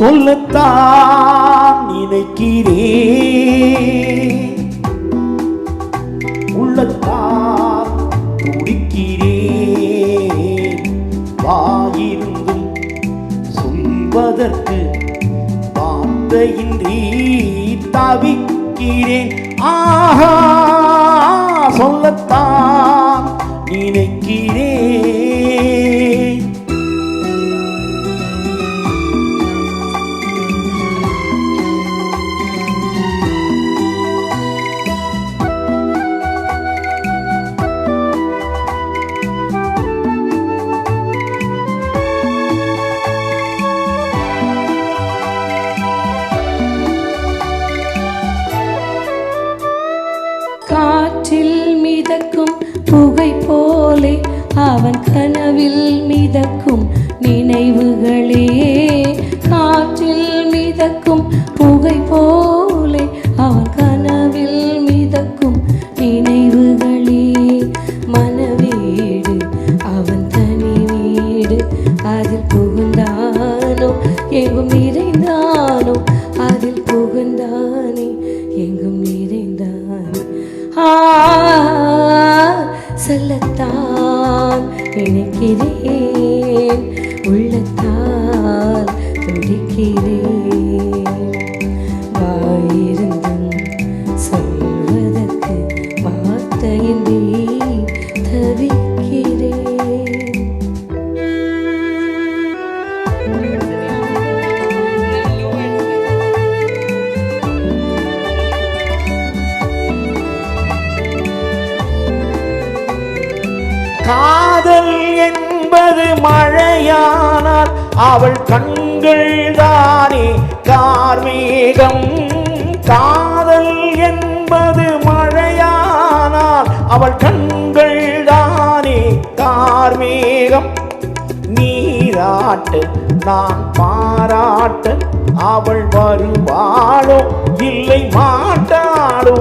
சொல்லத்தான் நினைக்கிறேன், உள்ளத்தான் துடிக்கிறேன். வாயிருந்தும் சொல்வதற்கு வார்த்தையின்றி தவிக்கிறேன். ஆஹா, சொல்லத்தான் நினைக்கிறேன். காற்றில் மிதக்கும் புகை போலே அவன் கனவில் மிதக்கும் நினைவுகளே. காற்றில் மிதக்கும் புகை போலே அவன் கனவில் மிதக்கும் நினைவுகளே. மனவீடு அவன் தனி வீடு, அதில் புகுந்தானோ எங்கும் நிறைந்தானோ, அதில் புகுந்தானே எங்கும் நிறைந்தானே. சொல்லத்தான் நினைக்கிறேன், உள்ளத்தால் துடிக்கிறேன். வாயிருந்தும் சொல்வதற்கு வார்த்தையின்றி தவிக்கிறேன். காதல் என்பது மழையானால் அவள் கண்கள் தானே கார்மேகம். காதல் என்பது மழையானால் அவள் கண்கள் தானே கார்மேகம். நீராட்டு நான் பாராட்ட அவள் வருவாளோ இல்லை மாட்டாளோ,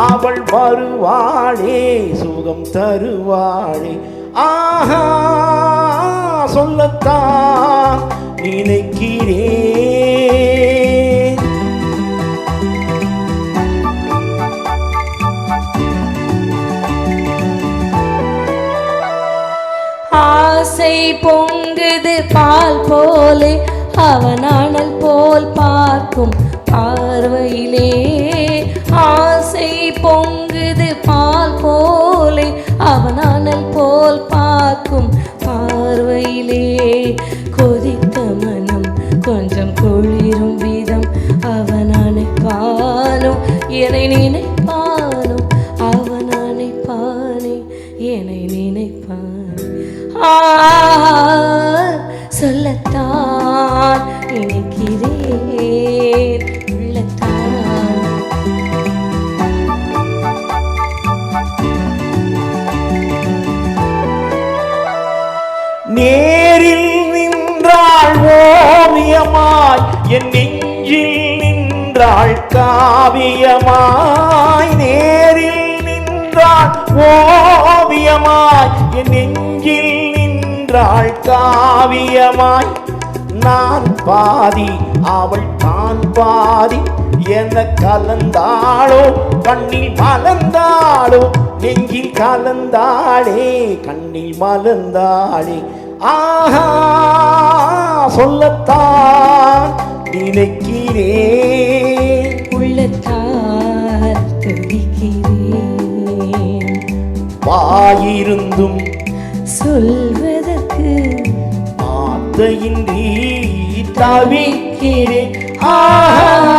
அவள் வருவாளே சுகம் தருவாளே. ஆஹா, சொல்லத்தான் நினைக்கிறேன். ஆசை பொங்குது பால் போலே அவன் அனல் போல் பார்க்கும் பார்வையிலே. ஆசை பொங்குது பால் போலே அவன் அனல் போல் பார்க்கும் பார்வையிலே. கொதித்த மனம் கொஞ்சம் குளிரும் விதம் அவன் அணைப்பானோ என்னை நினைப்பானோ, அவன் அணைப்பானே என்னை நினைப்பான். சொல்லத்தான் நினைக்கிறேன், உள்ளத்தான். நேரில் நின்றாள் ஓவியமாய், என் நெஞ்சில் நின்றாள் காவியமாய். நேரில் நின்றாள் ஓவியமாய், என் நெஞ்சில் நின்றாள் காவியமாய். நான் பாதி அவள் தான் பாதி, என்ன கலந்தாளோ கண்ணில் மலர்ந்தாளோ, நெஞ்சில் கலந்தாளே கண்ணில் மலர்ந்தாளே. ஆஹா, சொல்லத்தான் நினைக்கிறேன், உள்ளத்தால் துடிக்கிறேன். வாயிருந்தும் சொல்வதற்கு வார்த்தையின்றி தவிக்கிறேன். ஆஹா.